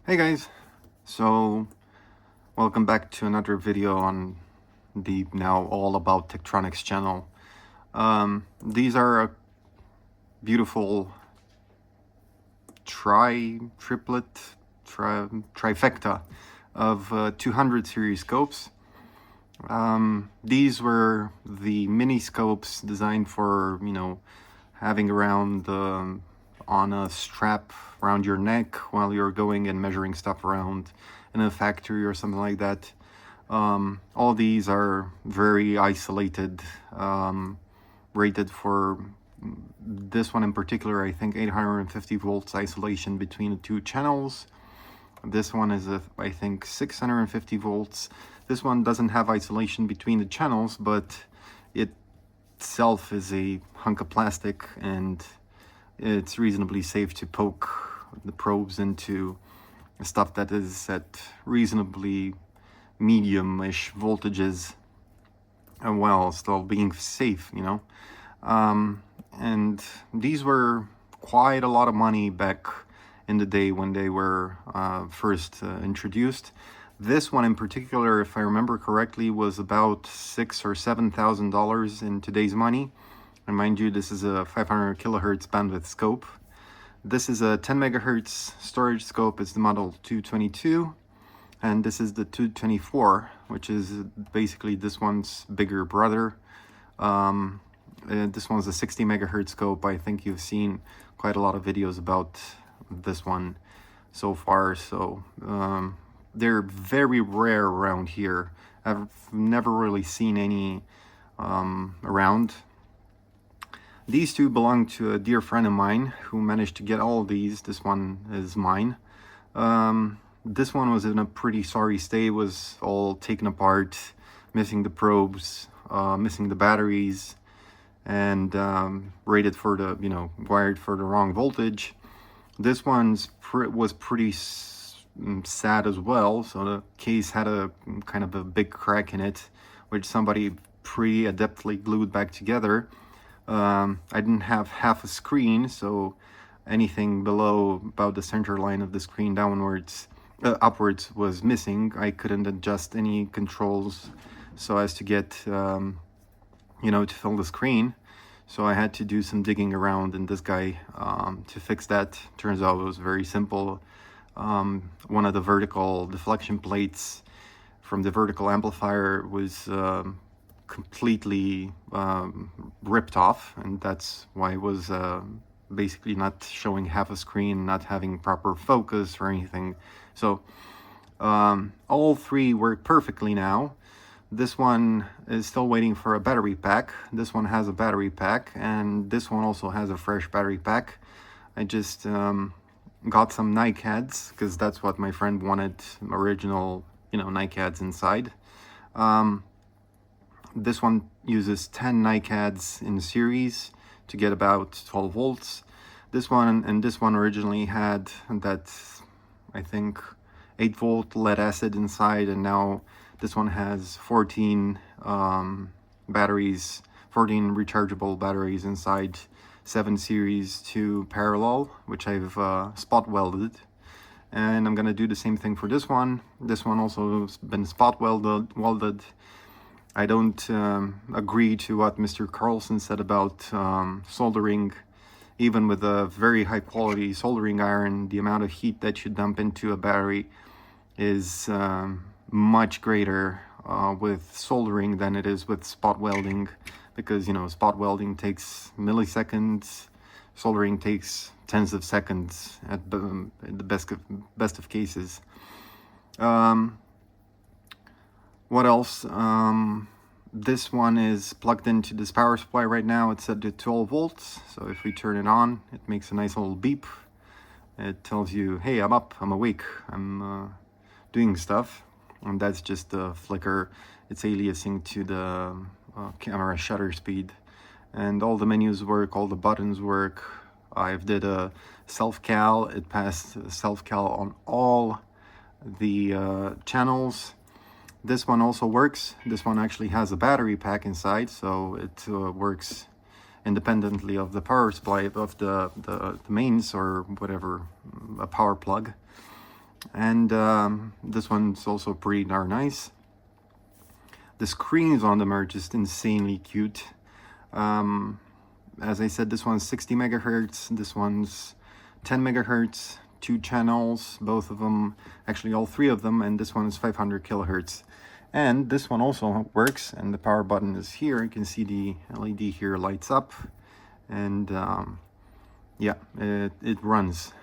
Hey guys, so welcome back to another video on the now all about Tektronix channel. These are a beautiful trifecta of 200 series scopes. These were the mini scopes designed for, having around on a strap around your neck while you're going and measuring stuff around in a factory or something like that. All these are very isolated, rated for this one in particular, I think 850 volts isolation between the two channels. This one is, I think, 650 volts. This one doesn't have isolation between the channels, but it itself is a hunk of plastic, and it's reasonably safe to poke the probes into stuff that is at reasonably medium-ish voltages, and while still being safe, and these were quite a lot of money back in the day when they were first introduced. This one in particular, if I remember correctly, was about $6,000 or $7,000 in today's money. And mind you, this is a 500 kilohertz bandwidth scope. This is a 10 megahertz storage scope. It's the model 222, and this is the 224, which is basically this one's bigger brother. This one's a 60 megahertz scope. I think you've seen quite a lot of videos about this one so far. So they're very rare around here. I've never really seen any around. These two belong to a dear friend of mine who managed to get all of these. This one is mine. This one was in a pretty sorry state. It was all taken apart, missing the probes, missing the batteries, and rated for the, wired for the wrong voltage. This one's was pretty sad as well. So the case had a kind of a big crack in it, which somebody pretty adeptly glued back together. I didn't have half a screen, so anything below about the center line of the screen downwards, upwards was missing. I couldn't adjust any controls so as to get, to fill the screen. So I had to do some digging around in this guy to fix that. Turns out it was very simple. One of the vertical deflection plates from the vertical amplifier was completely ripped off, and that's why it was basically not showing half a screen, not having proper focus or anything. So all three work perfectly now. This one is still waiting for a battery pack. This one has a battery pack, and this one also has a fresh battery pack. I just got some NiCads because that's what my friend wanted, original, NiCads inside. This one uses 10 NiCads in series to get about 12 volts. This one and this one originally had that, I think, 8 volt lead acid inside, and now this one has 14 batteries, 14 rechargeable batteries inside, 7 series, 2 parallel, which I've spot welded. And I'm gonna do the same thing for this one. This one also has been spot welded. I don't agree to what Mr. Carlson said about soldering. Even with a very high quality soldering iron, the amount of heat that you dump into a battery is much greater with soldering than it is with spot welding, because spot welding takes milliseconds, soldering takes tens of seconds at the best of cases. What else? This one is plugged into this power supply right now. It's set to 12 volts, so if we turn it on, it makes a nice little beep. It tells you, hey, I'm up, I'm awake, I'm doing stuff. And that's just the flicker. It's aliasing to the camera shutter speed. And all the menus work, all the buttons work. I've did a self-cal. It passed self-cal on all the channels. This one also works. This one actually has a battery pack inside, so it works independently of the power supply, of the mains or whatever, a power plug. And this one's also pretty darn nice. The screens on them are just insanely cute. As I said, this one's 60 megahertz, this one's 10 megahertz, 2 channels, both of them, actually all 3 of them, and this one is 500 kilohertz. And this one also works, and the power button is here. You can see the LED here lights up, and yeah, it runs.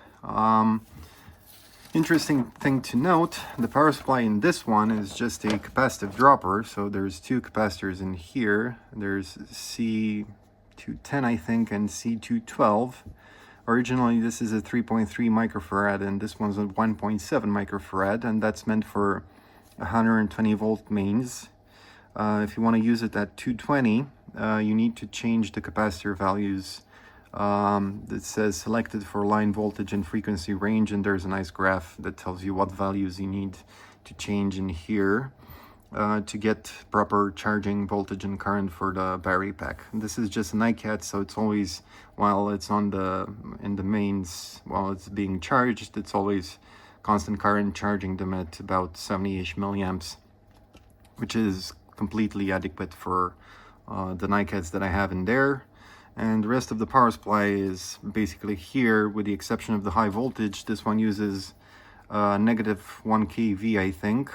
Interesting thing to note, the power supply in this one is just a capacitive dropper, so there's 2 capacitors in here. There's C210, I think, and C212. Originally this is a 3.3 microfarad and this one's a 1.7 microfarad, and that's meant for 120 volt mains. If you want to use it at 220, you need to change the capacitor values. It says selected for line voltage and frequency range, and there's a nice graph that tells you what values you need to change in here to get proper charging voltage and current for the battery pack. This is just an iCat, so it's always, while it's in the mains, while it's being charged, it's always constant current, charging them at about 70-ish milliamps, which is completely adequate for the iCats that I have in there. And the rest of the power supply is basically here, with the exception of the high voltage. This one uses negative 1 kV, I think,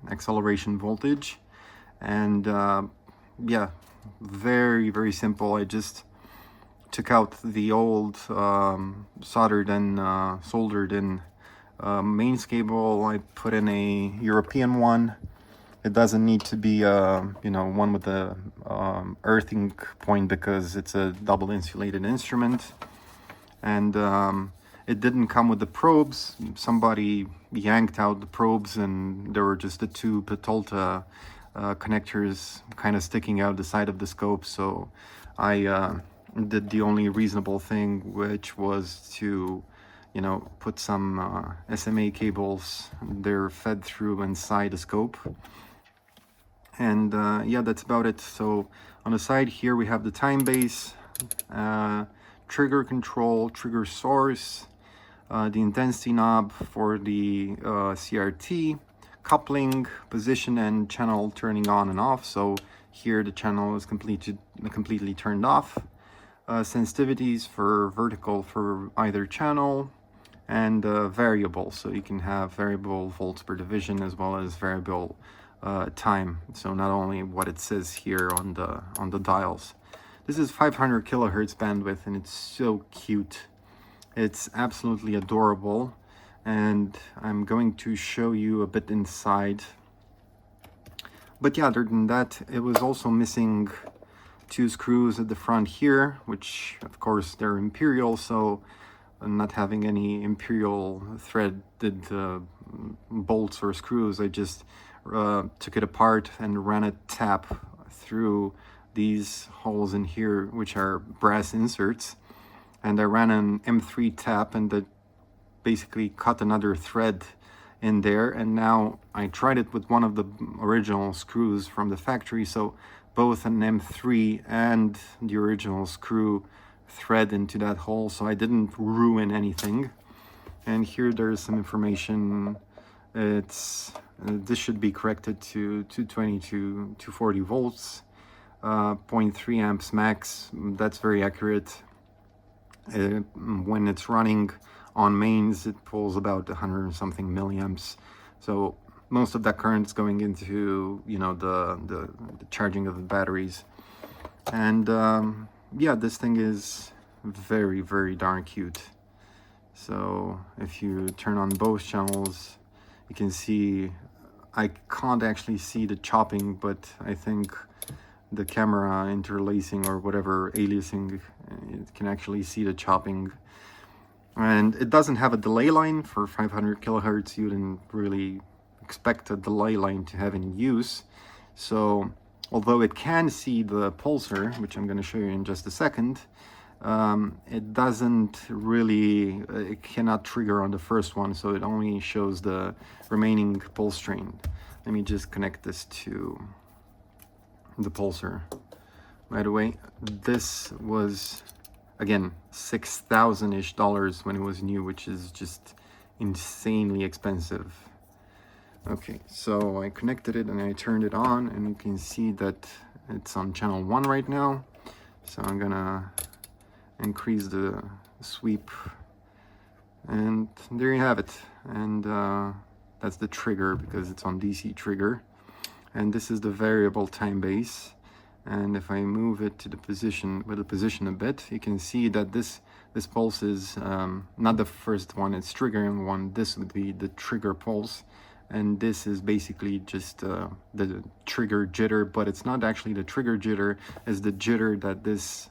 acceleration voltage. And yeah, very, very simple. I just took out the old soldered and soldered in mains cable. I put in a European one. It doesn't need to be you know, one with the earthing point, because it's a double insulated instrument. And it didn't come with the probes. Somebody yanked out the probes and there were just the 2 Petolta connectors kind of sticking out the side of the scope. So I did the only reasonable thing, which was to, you know, put some SMA cables. They're fed through inside the scope. And yeah, that's about it. So on the side here we have the time base, trigger control, trigger source, the intensity knob for the CRT, coupling, position and channel turning on and off. So here the channel is completely turned off. Sensitivities for vertical for either channel, and variable, so you can have variable volts per division as well as variable time. So not only what it says here on the dials. This is 500 kilohertz bandwidth, and it's so cute. It's absolutely adorable, and I'm going to show you a bit inside. But yeah, other than that, it was also missing 2 screws at the front here, which of course they're Imperial, so not having any Imperial threaded bolts or screws, I just took it apart and ran a tap through these holes in here, which are brass inserts, and I ran an M3 tap, and that basically cut another thread in there. And now I tried it with one of the original screws from the factory, so both an M3 and the original screw thread into that hole, so I didn't ruin anything. And here there's some information. It's this should be corrected to 220 to 240 volts, 0.3 amps max. That's very accurate. When it's running on mains, it pulls about 100 and something milliamps. So most of that current is going into, you know, the charging of the batteries. And yeah, this thing is very, very darn cute. So if you turn on both channels, you can see, I can't actually see the chopping, but I think the camera interlacing or whatever aliasing, it can actually see the chopping. And it doesn't have a delay line. For 500 kilohertz, you didn't really expect a delay line to have any use. So although it can see the pulsar, which I'm going to show you in just a second, it doesn't really, it cannot trigger on the first one, so it only shows the remaining pulse train. Let me just connect this to the pulsar. By the way, this was, again, $6,000-ish when it was new, which is just insanely expensive. Okay, so I connected it and I turned it on, and you can see that it's on channel 1 right now. So I'm gonna increase the sweep, and there you have it. And that's the trigger, because it's on DC trigger. And this is the variable time base. And if I move it to the position, with the position a bit, you can see that this pulse is not the first one, it's triggering one. This would be the trigger pulse, and this is basically just the trigger jitter, but it's not actually the trigger jitter, it's the jitter that this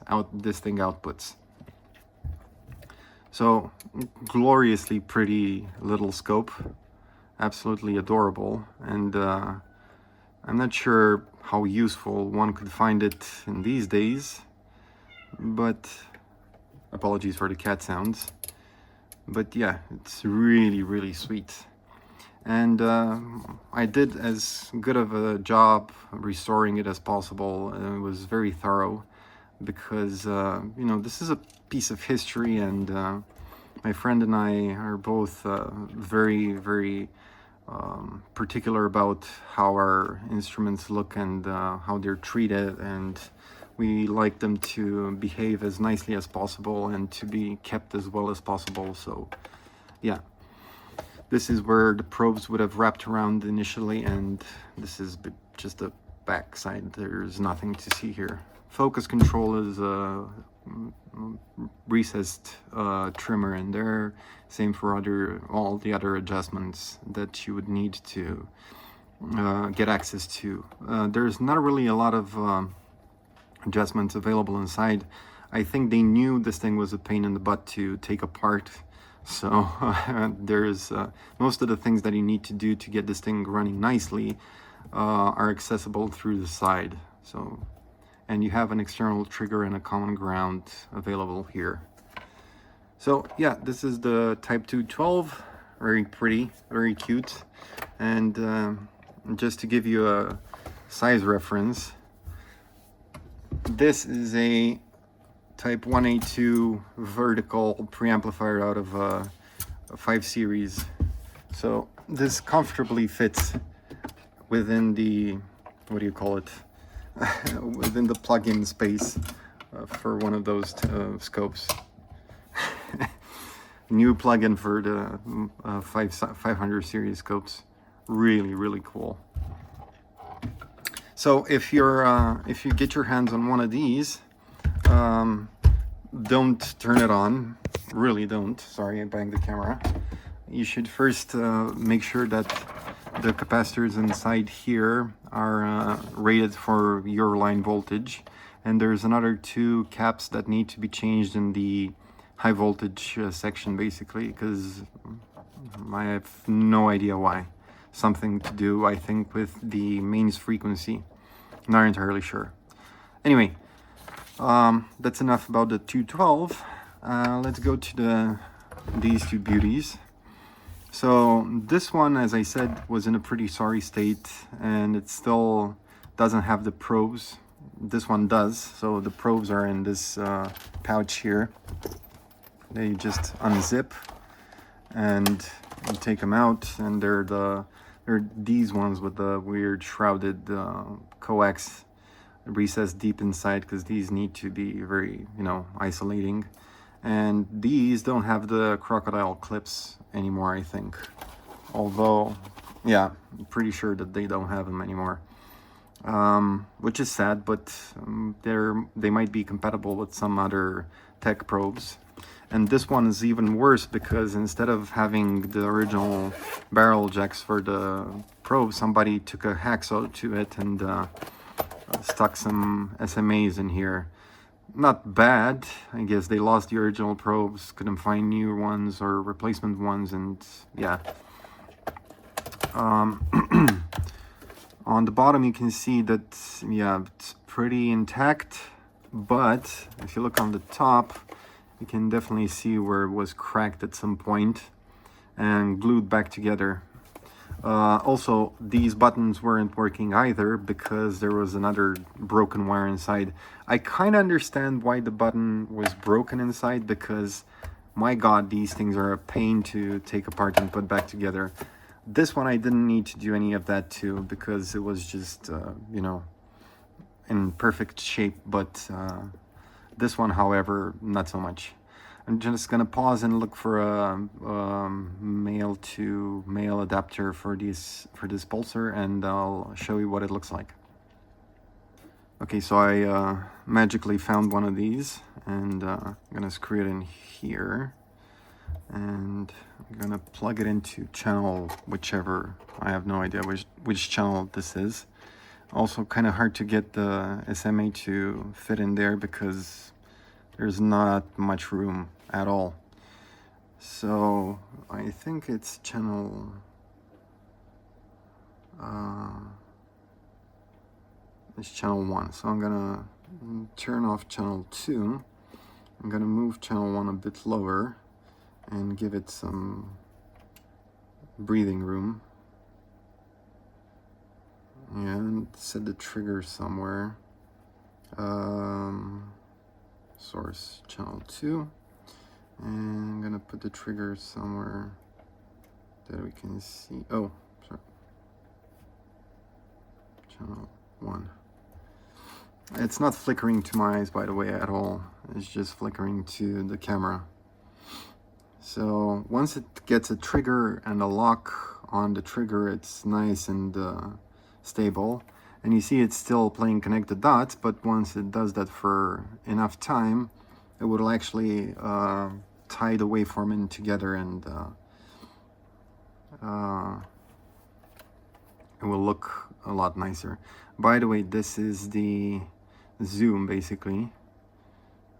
thing outputs. So gloriously pretty little scope, absolutely adorable. And I'm not sure how useful one could find it in these days, but apologies for the cat sounds. But yeah, it's really, really sweet. And I did as good of a job restoring it as possible. It was very thorough, because you know, this is a piece of history, and my friend and I are both very, very particular about how our instruments look and how they're treated, and we like them to behave as nicely as possible and to be kept as well as possible. So yeah, this is where the probes would have wrapped around initially, and this is just the back side. There's nothing to see here. Focus control is a recessed trimmer in there. Same for all the other adjustments that you would need to get access to. There's not really a lot of adjustments available inside. I think they knew this thing was a pain in the butt to take apart. So there's most of the things that you need to do to get this thing running nicely are accessible through the side. So, and you have an external trigger and a common ground available here. So yeah, this is the Type 212, very pretty, very cute. And just to give you a size reference, this is a Type 182 vertical preamplifier out of a 5 series. So this comfortably fits within the, what do you call it, within the plug-in space for one of those scopes. New plug-in for the 500 series scopes. Really, really cool. So if you get your hands on one of these, don't turn it on. Really don't. Sorry, I banged the camera. You should first make sure that the capacitors inside here are rated for your line voltage, and there's another 2 caps that need to be changed in the high voltage section, basically, because I have no idea why. Something to do, I think, with the mains frequency. Not entirely sure. Anyway, that's enough about the 212. Let's go to these two beauties. So this one, as I said, was in a pretty sorry state, and it still doesn't have the probes. This one does. So the probes are in this pouch here. They just unzip and you take them out, and they're these ones with the weird shrouded coax recessed deep inside, because these need to be very, isolating. And these don't have the crocodile clips anymore, I think. Although, yeah, I'm pretty sure that they don't have them anymore. Which is sad, but they might be compatible with some other tech probes. And this one is even worse, because instead of having the original barrel jacks for the probe, somebody took a hacksaw to it and stuck some SMAs in here. Not bad. I guess they lost the original probes, couldn't find new ones or replacement ones, and yeah. On the bottom you can see that, yeah, it's pretty intact, but if you look on the top, you can definitely see where it was cracked at some point and glued back together. Also, these buttons weren't working either, because there was another broken wire inside. I kind of understand why the button was broken inside, because My God, these things are a pain to take apart and put back together. This one I didn't need to do any of that too, because it was just, you know, in perfect shape. But this one, however, not so much. I'm just gonna pause and look for a male to male adapter for this pulsar, and I'll show you what it looks like. Okay, so I magically found one of these, and I'm gonna screw it in here, and I'm gonna plug it into channel whichever. I have no idea which channel this is. Also kind of hard to get the SMA to fit in there because there's not much room at all. So I think it's channel it's channel 1. So I'm gonna turn off channel 2. I'm gonna move channel 1 a bit lower and give it some breathing room. And set the trigger somewhere. Source channel 2, and I'm gonna put the trigger somewhere that we can see. Oh, sorry, channel 1. It's not flickering to my eyes, by the way, at all. It's just flickering to the camera. So once it gets a trigger and a lock on the trigger, it's nice and stable. And you see it's still playing connect the dots, but once it does that for enough time, it will actually tie the waveform in together, and it will look a lot nicer. By the way, this is the zoom basically.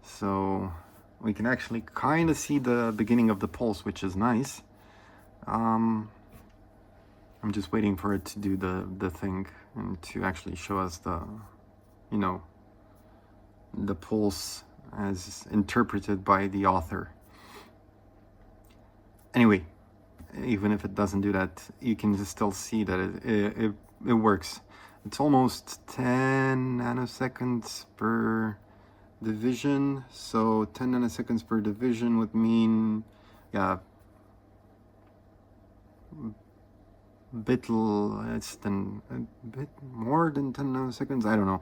So we can actually kind of see the beginning of the pulse, which is nice. I'm just waiting for it to do the thing and to actually show us the, you know, the pulse as interpreted by the author. Anyway, even if it doesn't do that, you can just still see that it works. It's almost 10 nanoseconds per division. So 10 nanoseconds per division would mean, yeah, a bit more than 10 nanoseconds. I don't know.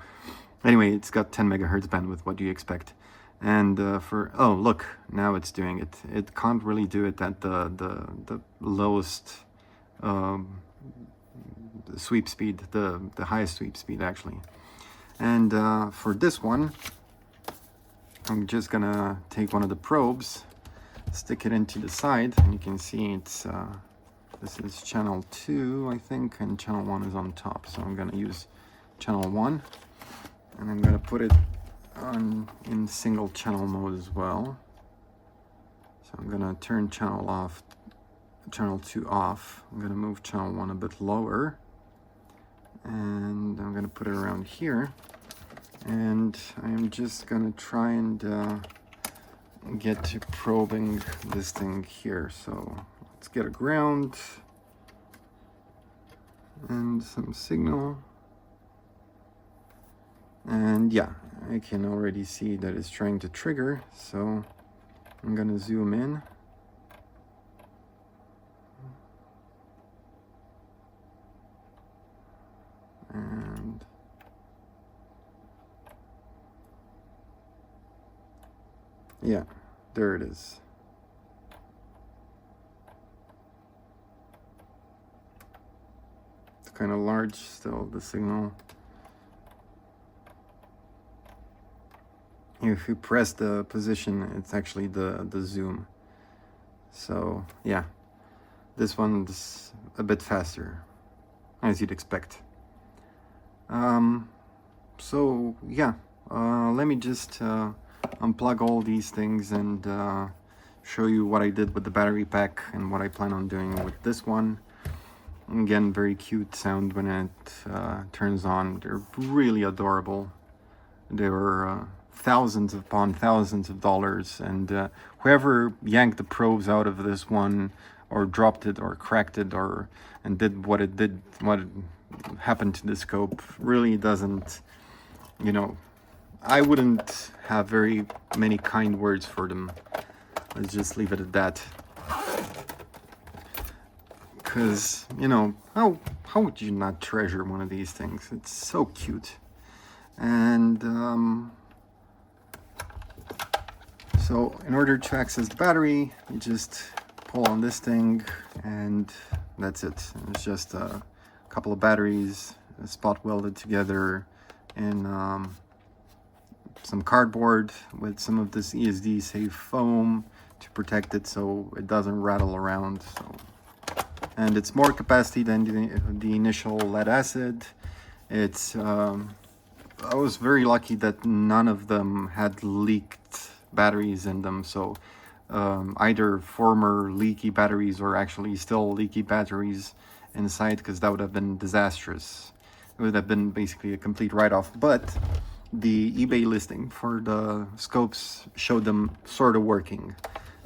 Anyway, it's got 10 megahertz bandwidth. What do you expect? And oh, look, now it's doing it. It can't really do it at the lowest sweep speed, the highest sweep speed actually. And for this one, I'm just gonna take one of the probes, stick it into the side, and you can see it's this is channel 2, I think, and channel 1 is on top. So I'm gonna use channel 1, and I'm gonna put it on in single channel mode as well. So I'm gonna turn channel 2 off. I'm gonna move channel 1 a bit lower, and I'm gonna put it around here. And I'm just gonna try and get to probing this thing here. So let's get a ground and some signal. And yeah, I can already see that it's trying to trigger. So I'm gonna zoom in. And yeah, there it is. It's kind of large still, the signal. If you press the position, it's actually the zoom. So yeah, this one's a bit faster, as you'd expect. So yeah, let me just unplug all these things and show you what I did with the battery pack and what I plan on doing with this one. Again, very cute sound when it turns on. They're really adorable. They were thousands upon thousands of dollars, and whoever yanked the probes out of this one, or dropped it, or cracked it, and did what happened to the scope, really doesn't, you know, I wouldn't have very many kind words for them. let's just leave it at that. Because, you know, how would you not treasure one of these things? It's so cute. And so in order to access the battery, you just pull on this thing and that's it. It's just a couple of batteries spot welded together in some cardboard with some of this ESD safe foam to protect it so it doesn't rattle around. And it's more capacity than the initial lead acid. It's I was very lucky that none of them had leaked batteries in them, so either former leaky batteries or actually still leaky batteries inside, because that would have been disastrous. It would have been basically a complete write-off. But the eBay listing for the scopes showed them sort of working,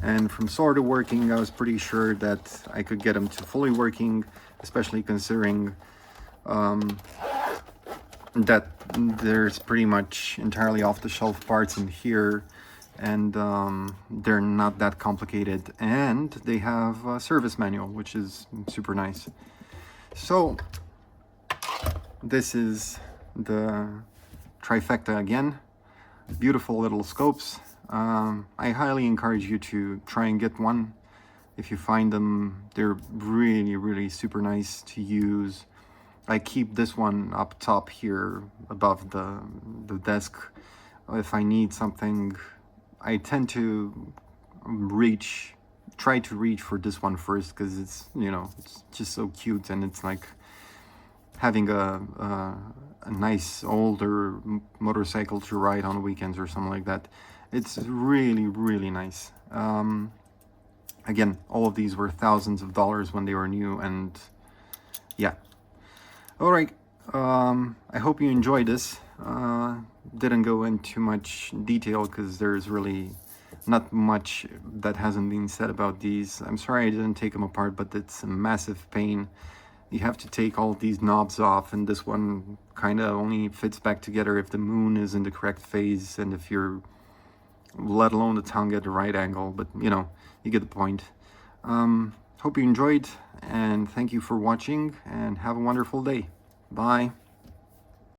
and from sort of working I was pretty sure that I could get them to fully working, especially considering that there's pretty much entirely off-the-shelf parts in here, and they're not that complicated, and they have a service manual, which is super nice. So this is the trifecta again. Beautiful little scopes. I highly encourage you to try and get one if you find them. They're really super nice to use. I keep this one up top here above the desk. If I need something, I tend to try to reach for this one first, because it's, you know, it's just so cute, and it's like having a nice older motorcycle to ride on weekends or something like that. It's really nice. Again, all of these were thousands of dollars when they were new, and yeah. All right, I hope you enjoyed this. Didn't go into much detail because there's really not much that hasn't been said about these. I'm sorry I didn't take them apart, but it's a massive pain. You have to take all these knobs off, and this one kind of only fits back together if the moon is in the correct phase, and if you're, let alone the tongue at the right angle, but you know, you get the point. Hope you enjoyed, and thank you for watching, and have a wonderful day. Bye.